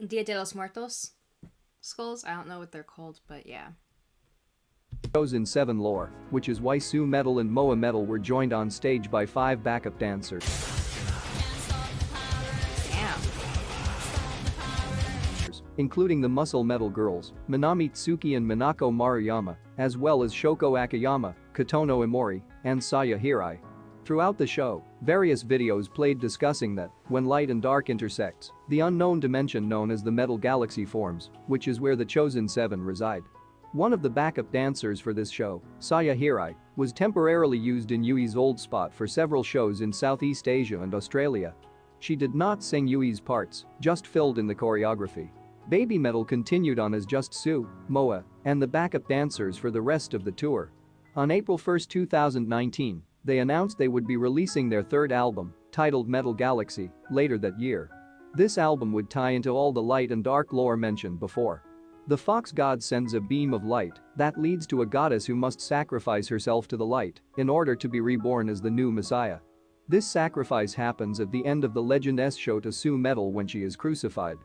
Dia de los Muertos skulls. I don't know what they're called, but yeah. Chosen 7 lore, which is why Sue Metal and Moa Metal were joined on stage by 5 backup dancers. Damn. Including the Muscle Metal Girls, Minami Tsuki and Minako Maruyama, as well as Shoko Akiyama, Kotono Imori, and Saya Hirai. Throughout the show, various videos played discussing that, when light and dark intersects, the unknown dimension known as the Metal Galaxy forms, which is where the Chosen 7 reside. One of the backup dancers for this show, Saya Hirai, was temporarily used in Yui's old spot for several shows in Southeast Asia and Australia. She did not sing Yui's parts, just filled in the choreography. Babymetal continued on as just Sue, Moa, and the backup dancers for the rest of the tour. On April 1, 2019, they announced they would be releasing their third album, titled Metal Galaxy, later that year. This album would tie into all the light and dark lore mentioned before. The fox god sends a beam of light that leads to a goddess who must sacrifice herself to the light in order to be reborn as the new messiah. This sacrifice happens at the end of the Legend S show to Sue Metal when she is crucified.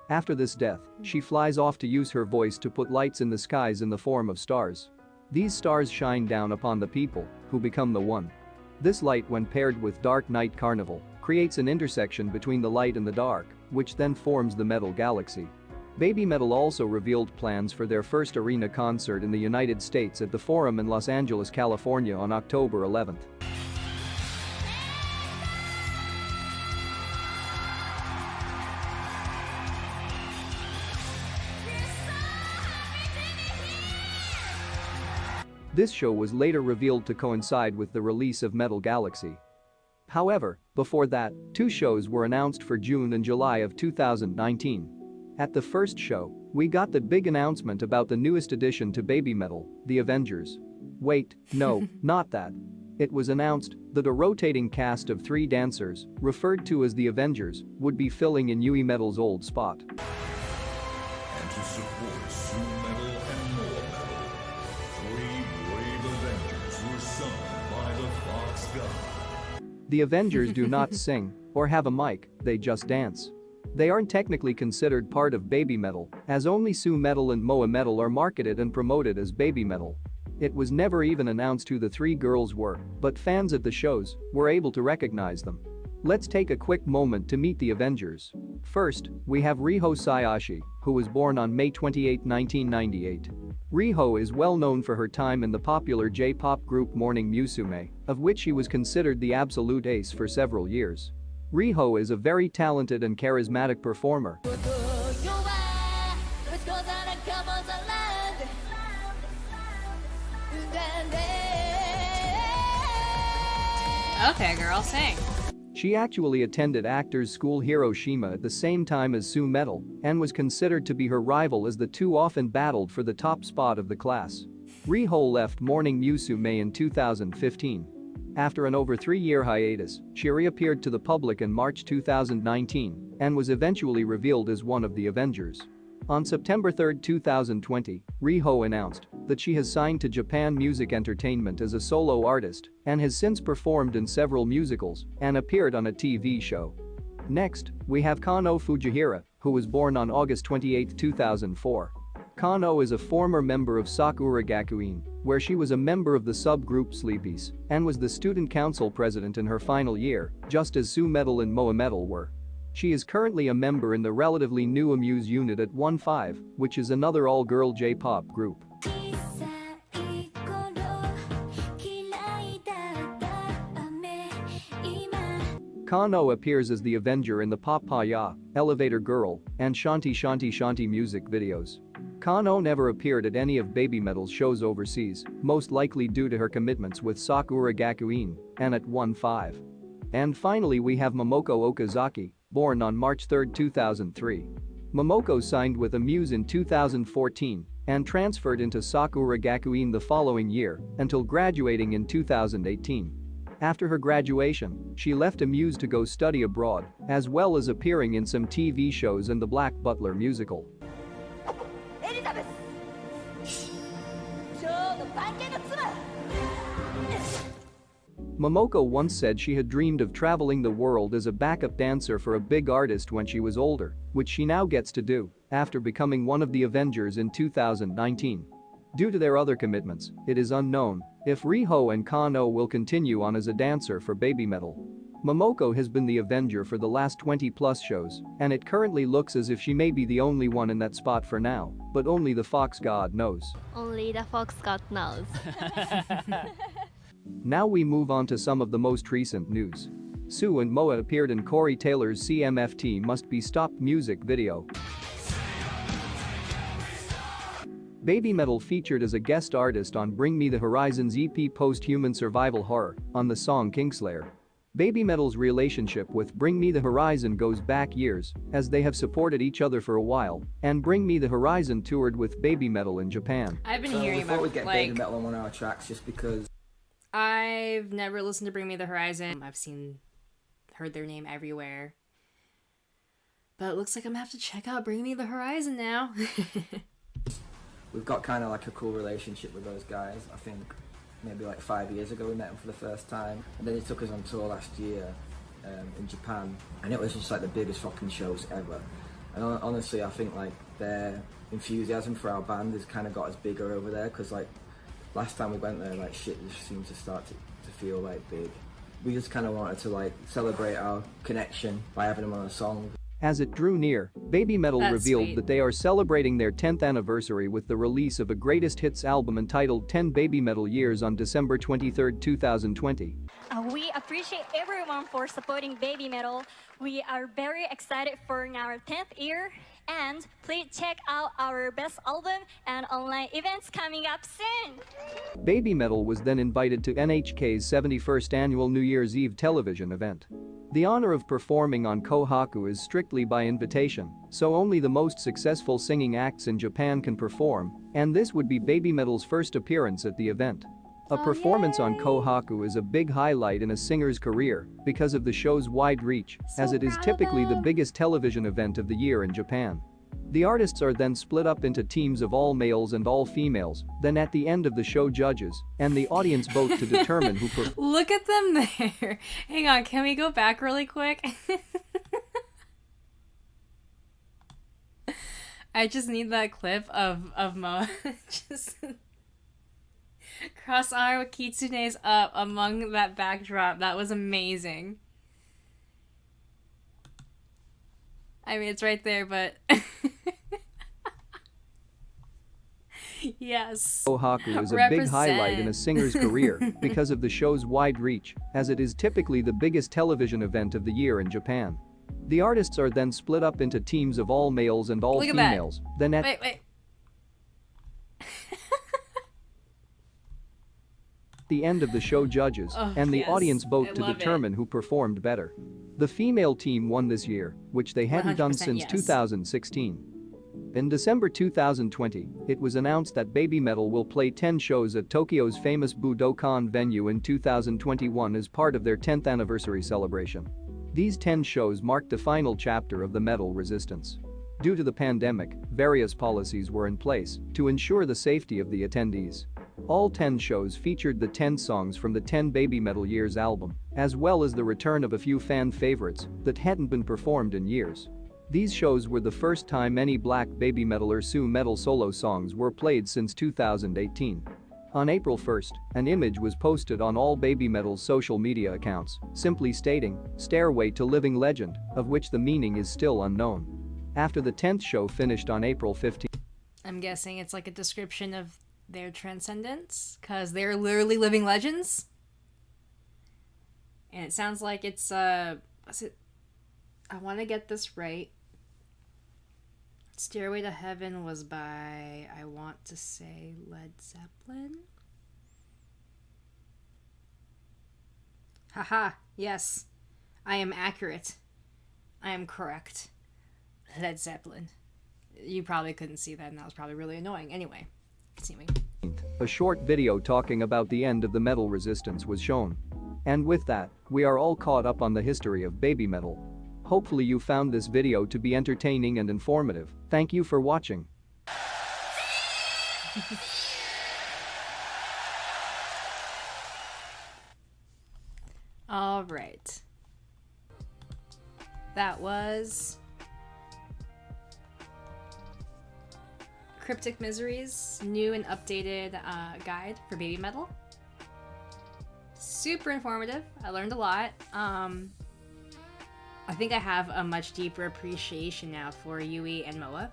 After this death, she flies off to use her voice to put lights in the skies in the form of stars. These stars shine down upon the people, who become the One. This light, when paired with Dark Night Carnival, creates an intersection between the light and the dark, which then forms the Metal Galaxy. Babymetal also revealed plans for their first arena concert in the United States at the Forum in Los Angeles, California on October 11th. This show was later revealed to coincide with the release of Metal Galaxy. However, before that, 2 shows were announced for June and July of 2019. At the first show, we got the big announcement about the newest addition to Babymetal, the Avengers. Wait, no, not that. It was announced that a rotating cast of 3 dancers, referred to as the Avengers, would be filling in Yui Metal's old spot. And to support Sue Metal and Moa Metal, 3 brave Avengers were summoned by the Fox God. The Avengers do not sing or have a mic, they just dance. They aren't technically considered part of Babymetal, as only Sue Metal and Moa Metal are marketed and promoted as Babymetal. It was never even announced who the 3 girls were, but fans at the shows were able to recognize them. Let's take a quick moment to meet the Avengers. First, we have Riho Sayashi, who was born on May 28, 1998. Riho is well known for her time in the popular J-pop group Morning Musume, of which she was considered the absolute ace for several years. Riho is a very talented and charismatic performer. Okay, girl, sing. She actually attended Actors School Hiroshima at the same time as Sue Metal and was considered to be her rival as the 2 often battled for the top spot of the class. Riho left Morning Musume in 2015. After an over 3-year hiatus, she reappeared to the public in March 2019 and was eventually revealed as one of the Avengers. On September 3, 2020, Riho announced that she has signed to Japan Music Entertainment as a solo artist and has since performed in several musicals and appeared on a TV show. Next, we have Kano Fujihira, who was born on August 28, 2004. Kano is a former member of Sakura Gakuin, where she was a member of the subgroup Sleepies and was the student council president in her final year, just as sooooo and MOAMETAL were. She is currently a member in the relatively new Amuse unit at 1-5, which is another all-girl J-pop group. Kano appears as the Avenger in the Papaya, Elevator Girl, and Shanti Shanti Shanti music videos. Kano never appeared at any of Babymetal's shows overseas, most likely due to her commitments with Sakura Gakuin and at 1-5. And finally we have Momoko Okazaki, born on March 3, 2003. Momoko signed with Amuse in 2014 and transferred into Sakura Gakuin the following year until graduating in 2018. After her graduation, she left Amuse to go study abroad, as well as appearing in some TV shows and the Black Butler musical. Momoko once said she had dreamed of traveling the world as a backup dancer for a big artist when she was older, which she now gets to do after becoming one of the Avengers in 2019. Due to their other commitments, it is unknown if Riho and Kano will continue on as a dancer for Babymetal. Momoko has been the Avenger for the last 20+ shows, and it currently looks as if she may be the only one in that spot for now, but only the Fox God knows. Only the Fox God knows. Now we move on to some of the most recent news. Sue and Moa appeared in Corey Taylor's CMFT Must Be Stopped music video. Babymetal featured as a guest artist on Bring Me the Horizon's EP Post-Human Survival Horror on the song Kingslayer. Babymetal's relationship with Bring Me the Horizon goes back years, as they have supported each other for a while, and Bring Me the Horizon toured with Babymetal in Japan. I've been hearing about we'd get Babymetal on one of our tracks just because I've never listened to Bring Me the Horizon. I've heard their name everywhere. But it looks like I'm gonna have to check out Bring Me the Horizon now. we've got kind of like a cool relationship with those guys. I think maybe like 5 years ago we met them for the first time, and then they took us on tour last year in Japan, and it was just like the biggest fucking shows ever. And honestly, I think like their enthusiasm for our band has kind of got us bigger over there, because like last time we went there, like shit just seemed to start to feel like big. We just kind of wanted to like celebrate our connection by having them on a song. As it drew near, Babymetal revealed that they are celebrating their 10th anniversary with the release of a greatest hits album entitled 10 Babymetal Years on December 23, 2020. We appreciate everyone for supporting Babymetal. We are very excited for our 10th year, and please check out our best album and online events coming up soon. Babymetal was then invited to NHK's 71st annual New Year's Eve television event. The honor of performing on Kohaku is strictly by invitation, so only the most successful singing acts in Japan can perform, and this would be Babymetal's first appearance at the event. A performance on Kohaku is a big highlight in a singer's career because of the show's wide reach, as it is typically the biggest television event of the year in Japan. The artists are then split up into teams of all males and all females, then at the end of the show judges and the audience vote to determine who performs. Look at them there. Hang on, can we go back really quick? I just need that clip of Moa just cross-arm with kitsune's up among that backdrop. That was amazing. I mean, it's right there, but yes. Kohaku is a big highlight in a singer's career because of the show's wide reach, as it is typically the biggest television event of the year in Japan. The artists are then split up into teams of all males and all females. Then at wait. the end of the show judges and the audience vote to determine who performed better. The female team won this year, which they hadn't done since 2016. In December 2020, it was announced that Babymetal will play 10 shows at Tokyo's famous BUDOKAN venue in 2021 as part of their 10th anniversary celebration. These 10 shows marked the final chapter of the metal resistance. Due to the pandemic, various policies were in place to ensure the safety of the attendees. All 10 shows featured the 10 songs from the 10 Babymetal Years album, as well as the return of a few fan favorites that hadn't been performed in years. These shows were the first time any black Babymetal or sooooo metal solo songs were played since 2018. On April 1st, an image was posted on all Babymetal's social media accounts, simply stating, "Stairway to Living Legend," of which the meaning is still unknown. After the 10th show finished on April 15th. I'm guessing it's like a description of their transcendence, because they're literally living legends. And it sounds like it's, I want to get this right. Stairway to Heaven was by, I want to say, Led Zeppelin? Haha, yes. I am accurate. I am correct. Led Zeppelin. You probably couldn't see that, and that was probably really annoying. Anyway, continuing. A short video talking about the end of the metal resistance was shown. And with that, we are all caught up on the history of Babymetal. Hopefully you found this video to be entertaining and informative. Thank you for watching. All right. That was CrypticMisery's new and updated guide for Babymetal. Super informative. I learned a lot. I think I have a much deeper appreciation now for Yui and Moa.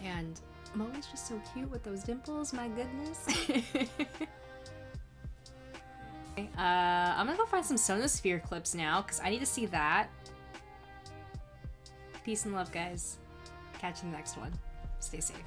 And Moa's just so cute with those dimples, my goodness. I'm gonna go find some Sonisphere clips now, because I need to see that. Peace and love, guys. Catch you in the next one. Stay safe.